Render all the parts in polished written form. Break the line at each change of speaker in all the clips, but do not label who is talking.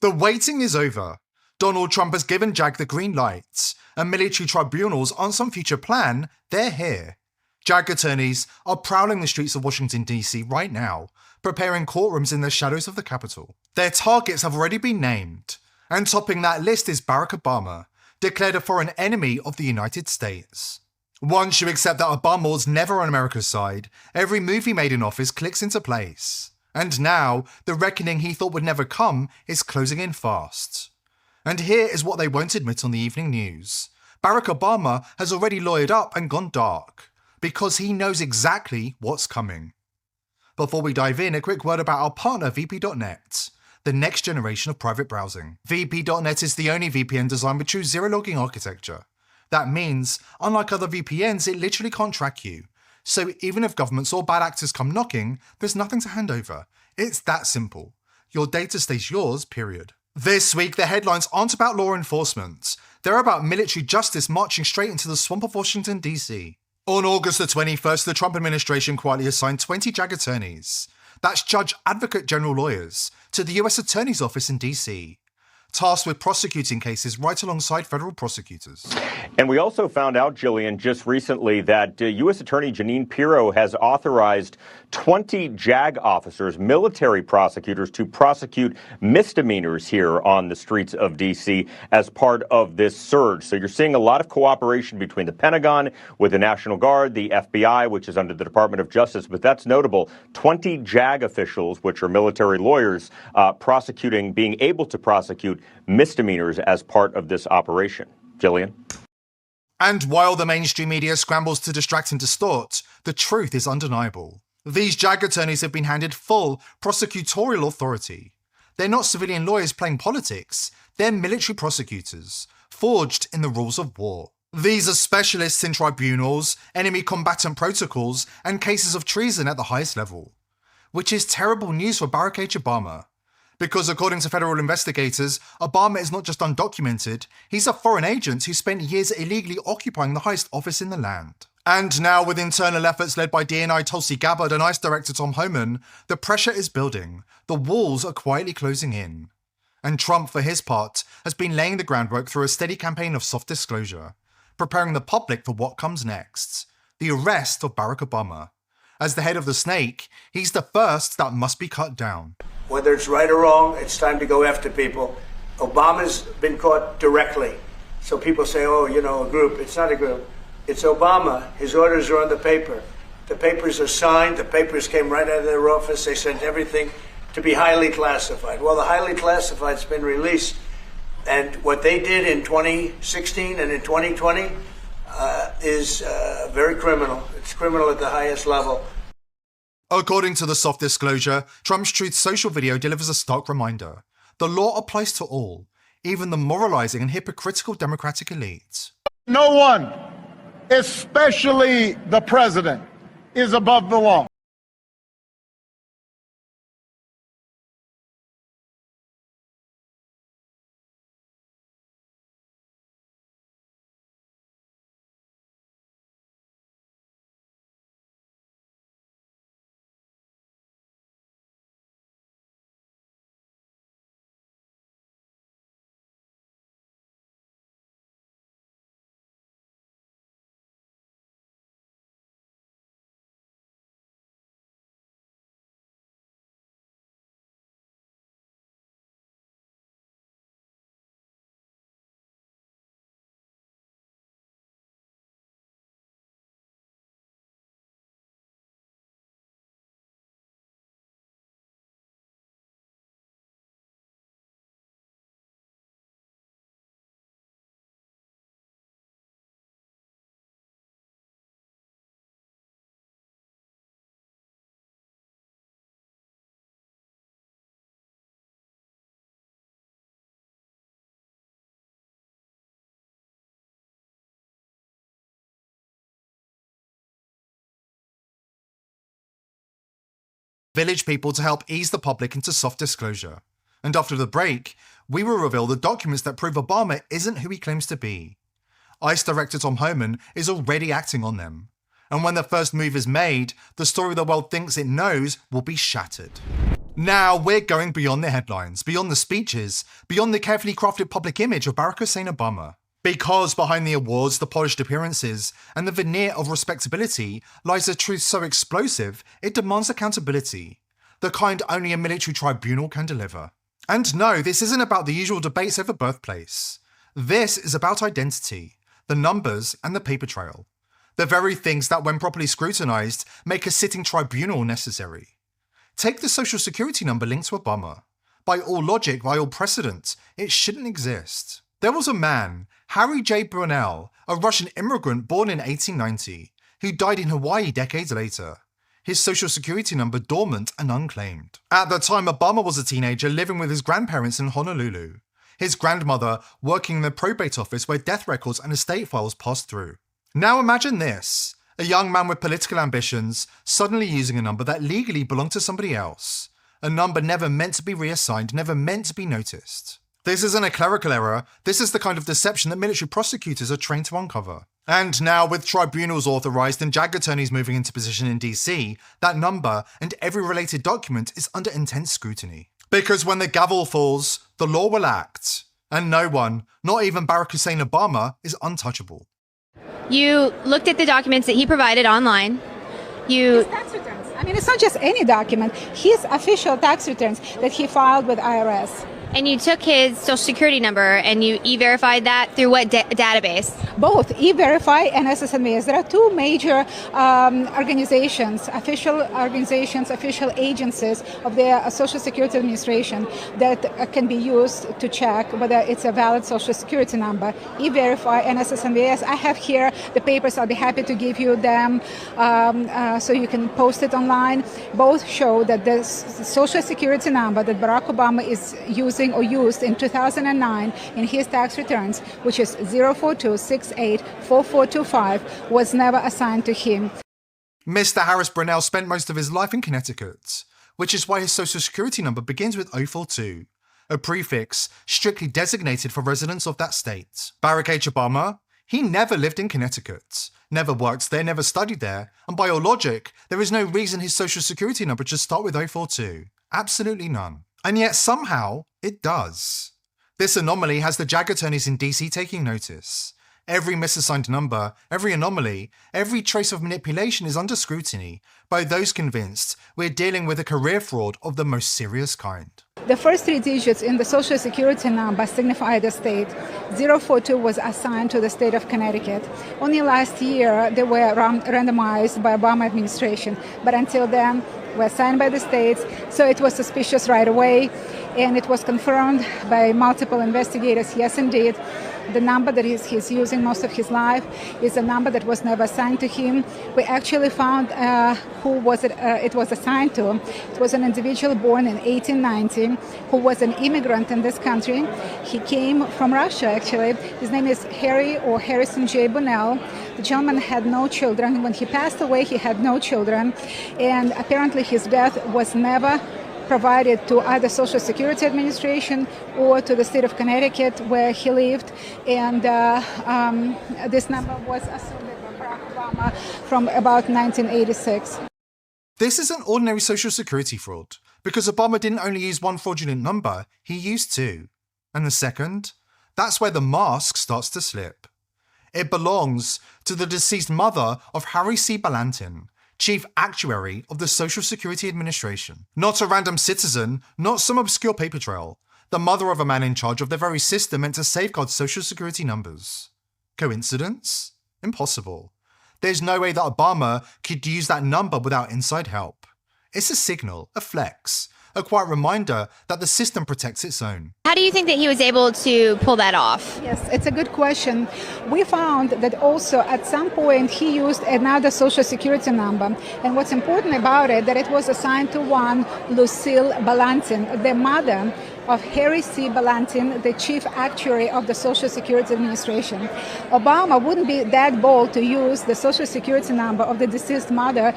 The waiting is over. Donald Trump has given JAG the green light, and military tribunals aren't some future plan, they're here. JAG attorneys are prowling the streets of Washington, D.C. right now, preparing courtrooms in the shadows of the Capitol. Their targets have already been named, and topping that list is Barack Obama, declared a foreign enemy of the United States. Once you accept that Obama was never on America's side, every move he made in office clicks into place. And now, the reckoning he thought would never come is closing in fast. And here is what they won't admit on the evening news. Barack Obama has already lawyered up and gone dark, because he knows exactly what's coming. Before we dive in, a quick word about our partner VP.net, the next generation of private browsing. VP.net is the only VPN designed with true zero-logging architecture. That means, unlike other VPNs, it literally can't track you. So even if governments or bad actors come knocking, there's nothing to hand over. It's that simple. Your data stays yours, period. This week, the headlines aren't about law enforcement. They're about military justice marching straight into the swamp of Washington, D.C. On August the 21st, the Trump administration quietly assigned 20 JAG attorneys, that's Judge Advocate General lawyers, to the US Attorney's Office in D.C., tasked with prosecuting cases right alongside federal prosecutors.
And we also found out, Jillian, just recently that U.S. Attorney Jeanine Pirro has authorized 20 JAG officers, military prosecutors, to prosecute misdemeanors here on the streets of D.C. as part of this surge. So you're seeing a lot of cooperation between the Pentagon, with the National Guard, the FBI, which is under the Department of Justice. But that's notable. 20 JAG officials, which are military lawyers, being able to prosecute misdemeanors as part of this operation. Jillian?
And while the mainstream media scrambles to distract and distort, the truth is undeniable. These JAG attorneys have been handed full prosecutorial authority. They're not civilian lawyers playing politics, they're military prosecutors, forged in the rules of war. These are specialists in tribunals, enemy combatant protocols, and cases of treason at the highest level. Which is terrible news for Barack H. Obama. Because according to federal investigators, Obama is not just undocumented, he's a foreign agent who spent years illegally occupying the highest office in the land. And now, with internal efforts led by DNI Tulsi Gabbard and ICE Director Tom Homan, the pressure is building. The walls are quietly closing in. And Trump, for his part, has been laying the groundwork through a steady campaign of soft disclosure, preparing the public for what comes next, the arrest of Barack Obama. As the head of the snake, he's the first that must be cut down.
Whether it's right or wrong, it's time to go after people. Obama's been caught directly. So people say, oh, a group. It's not a group. It's Obama. His orders are on the paper. The papers are signed. The papers came right out of their office. They sent everything to be highly classified. Well, the highly classified's been released. And what they did in 2016 and in 2020 is very criminal. It's criminal at the highest level.
According to the soft disclosure, Trump's Truth Social video delivers a stark reminder. The law applies to all, even the moralizing and hypocritical Democratic elite.
No one, especially the president, is above the law.
Village people to help ease the public into soft disclosure. And after the break, we will reveal the documents that prove Obama isn't who he claims to be. ICE Director Tom Homan is already acting on them. And when the first move is made, the story the world thinks it knows will be shattered. Now we're going beyond the headlines, beyond the speeches, beyond the carefully crafted public image of Barack Hussein Obama. Because behind the awards, the polished appearances, and the veneer of respectability lies a truth so explosive it demands accountability, the kind only a military tribunal can deliver. And no, this isn't about the usual debates over birthplace. This is about identity, the numbers and the paper trail. The very things that, when properly scrutinised, make a sitting tribunal necessary. Take the social security number linked to Obama. By all logic, by all precedent, it shouldn't exist. There was a man, Harry J. Brunel, a Russian immigrant born in 1890, who died in Hawaii decades later. His social security number dormant and unclaimed. At the time, Obama was a teenager living with his grandparents in Honolulu. His grandmother working in the probate office where death records and estate files passed through. Now imagine this. A young man with political ambitions suddenly using a number that legally belonged to somebody else. A number never meant to be reassigned, never meant to be noticed. This isn't a clerical error, this is the kind of deception that military prosecutors are trained to uncover. And now, with tribunals authorised and JAG attorneys moving into position in DC, that number and every related document is under intense scrutiny. Because when the gavel falls, the law will act. And no one, not even Barack Hussein Obama, is untouchable.
You looked at the documents that he provided online.
His tax returns. I mean, it's not just any document. His official tax returns that he filed with IRS.
And you took his social security number and you e-verified that through what database?
Both E-Verify and SSNVS. There are two major organizations, official agencies of the Social Security Administration that can be used to check whether it's a valid Social Security number. E-Verify and SSNVS. I have here the papers. I'll be happy to give you them so you can post it online. Both show that the Social Security number that Barack Obama is using or used in 2009 in his tax returns, which is 042684425, was never assigned to him.
Mr. Harris Brunel spent most of his life in Connecticut, which is why his social security number begins with 042, a prefix strictly designated for residents of that state. Barack H. Obama, he never lived in Connecticut, never worked there, never studied there, and by all logic, there is no reason his social security number should start with 042. Absolutely none. And yet somehow, it does. This anomaly has the JAG attorneys in DC taking notice. Every misassigned number, every anomaly, every trace of manipulation is under scrutiny by those convinced we're dealing with a career fraud of the most serious kind.
The first three digits in the Social Security number signify the state. 042 was assigned to the state of Connecticut. Only last year they were randomized by Obama administration, but until then were assigned by the states, so it was suspicious right away, and it was confirmed by multiple investigators. Yes, indeed, the number that he's using most of his life is a number that was never assigned to him. We actually found who was it was assigned to. It was an individual born in 1890 who was an immigrant in this country. He came from Russia, actually. His name is Harrison J. Brunel. The gentleman had no children. When he passed away, he had no children, and apparently his death was never provided to either Social Security Administration or to the state of Connecticut where he lived, and this number was assumed by Barack Obama from about 1986.
This is an ordinary social security fraud, because Obama didn't only use one fraudulent number, he used two. And the second? That's where the mask starts to slip. It belongs to the deceased mother of Harry C. Ballantyne, Chief Actuary of the Social Security Administration. Not a random citizen, not some obscure paper trail. The mother of a man in charge of the very system meant to safeguard Social Security numbers. Coincidence? Impossible. There's no way that Obama could use that number without inside help. It's a signal, a flex, a quiet reminder that the system protects its own.
How do you think that he was able to pull that off?
Yes, it's a good question. We found that also at some point he used another Social Security number. And what's important about it, that it was assigned to one Lucille Ballantyne, the mother of Harry C. Ballantyne, the Chief Actuary of the Social Security Administration. Obama wouldn't be that bold to use the Social Security number of the deceased mother.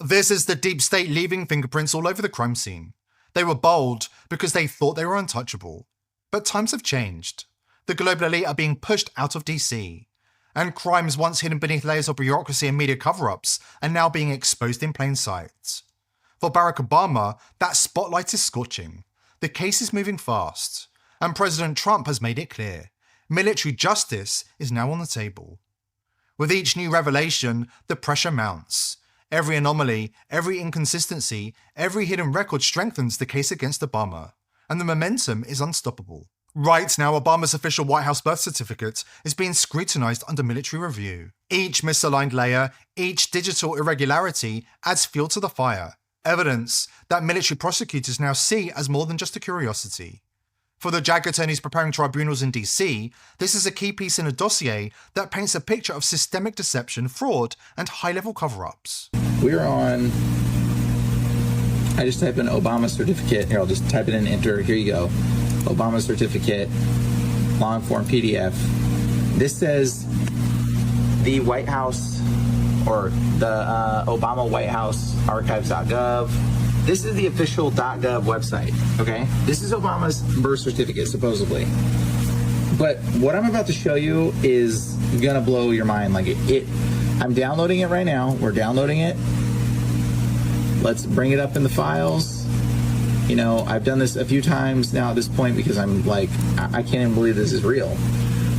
This is the deep state leaving fingerprints all over the crime scene. They were bold because they thought they were untouchable. But times have changed. The global elite are being pushed out of DC. And crimes once hidden beneath layers of bureaucracy and media cover-ups are now being exposed in plain sight. For Barack Obama, that spotlight is scorching. The case is moving fast, and President Trump has made it clear. Military justice is now on the table. With each new revelation, the pressure mounts. Every anomaly, every inconsistency, every hidden record strengthens the case against Obama, and the momentum is unstoppable. Right now, Obama's official White House birth certificate is being scrutinized under military review. Each misaligned layer, each digital irregularity adds fuel to the fire, evidence that military prosecutors now see as more than just a curiosity. For the JAG attorneys preparing tribunals in DC, this is a key piece in a dossier that paints a picture of systemic deception, fraud, and high-level cover-ups.
We're on, I just type in Obama certificate. Here, I'll just type it in, enter. Here you go. Obama certificate, long form PDF. This says the White House, or the Obama White House archives.gov. This is the official .gov website, okay? This is Obama's birth certificate, supposedly. But what I'm about to show you is gonna blow your mind. Like I'm downloading it right now. We're downloading it. Let's bring it up in the files. You know, I've done this a few times now at this point because I'm like, I can't even believe this is real.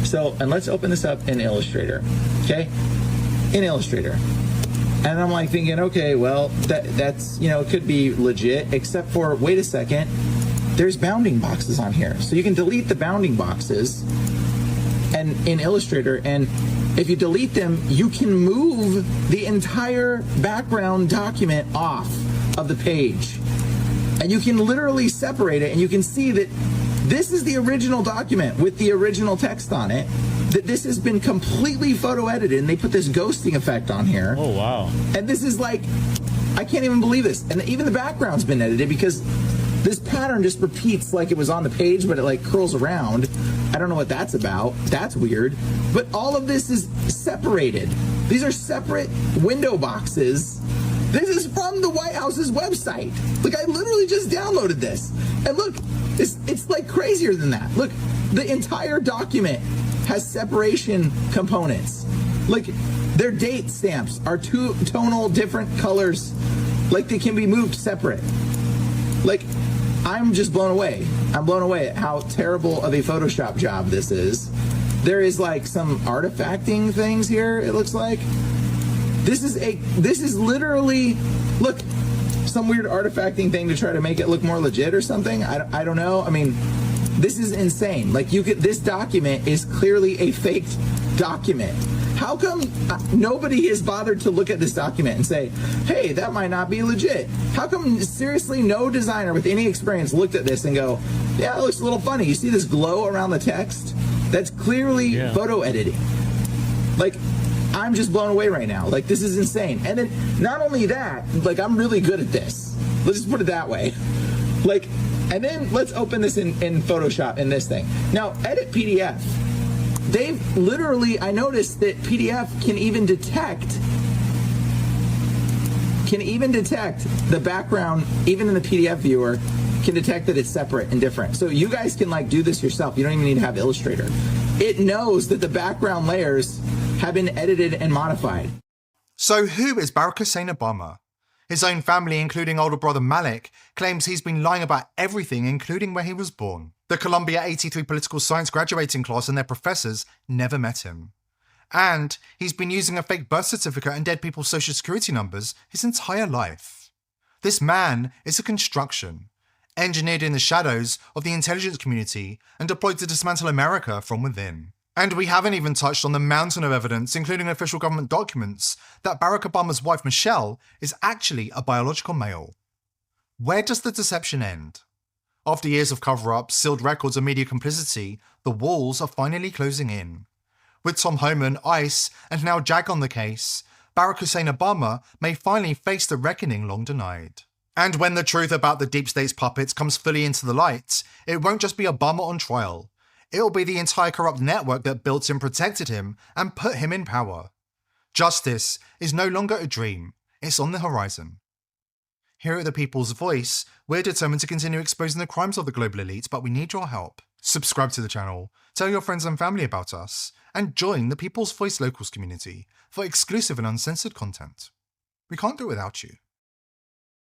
So, and let's open this up in Illustrator, okay? In Illustrator. And I'm like thinking, okay, well, that's, you know, it could be legit, except for, wait a second, there's bounding boxes on here. So you can delete the bounding boxes and in Illustrator, and if you delete them, you can move the entire background document off of the page. And you can literally separate it, and you can see that this is the original document with the original text on it, that this has been completely photo edited, and they put this ghosting effect on here.
Oh, wow.
And this is like, I can't even believe this. And even the background's been edited because this pattern just repeats like it was on the page, but it like curls around. I don't know what that's about. That's weird. But all of this is separated. These are separate window boxes. This is from the White House's website. Look, I literally just downloaded this. And look, it's like crazier than that. Look, the entire document has separation components. Like, their date stamps are two tonal different colors. Like, they can be moved separate. Like, I'm just blown away. I'm blown away at how terrible of a Photoshop job this is. There is like some artifacting things here, it looks like. This is literally, look, some weird artifacting thing to try to make it look more legit or something. I don't know. I mean, this is insane. Like, this document is clearly a faked document. How come nobody has bothered to look at this document and say, hey, that might not be legit? How come seriously no designer with any experience looked at this and go, yeah, it looks a little funny. You see this glow around the text? That's clearly photo editing. Like, I'm just blown away right now. Like, this is insane. And then not only that, like, I'm really good at this. Let's just put it that way. Like, and then let's open this in Photoshop in this thing. Now, edit PDF. They've literally, I noticed that PDF can even detect the background, even in the PDF viewer, can detect that it's separate and different. So you guys can like do this yourself. You don't even need to have Illustrator. It knows that the background layers have been edited and modified.
So who is Barack Hussein Obama? His own family, including older brother Malik, claims he's been lying about everything, including where he was born. The Columbia 83 political science graduating class and their professors never met him. And he's been using a fake birth certificate and dead people's social security numbers his entire life. This man is a construction, engineered in the shadows of the intelligence community and deployed to dismantle America from within. And we haven't even touched on the mountain of evidence, including official government documents, that Barack Obama's wife Michelle is actually a biological male. Where does the deception end? After years of cover-ups, sealed records and media complicity, the walls are finally closing in. With Tom Homan, ICE, and now JAG on the case, Barack Hussein Obama may finally face the reckoning long denied. And when the truth about the deep state's puppets comes fully into the light, it won't just be Obama on trial. It'll be the entire corrupt network that built him, protected him, and put him in power. Justice is no longer a dream, it's on the horizon. Here at The People's Voice, we're determined to continue exposing the crimes of the global elite, but we need your help. Subscribe to the channel, tell your friends and family about us, and join the People's Voice Locals community for exclusive and uncensored content. We can't do it without you.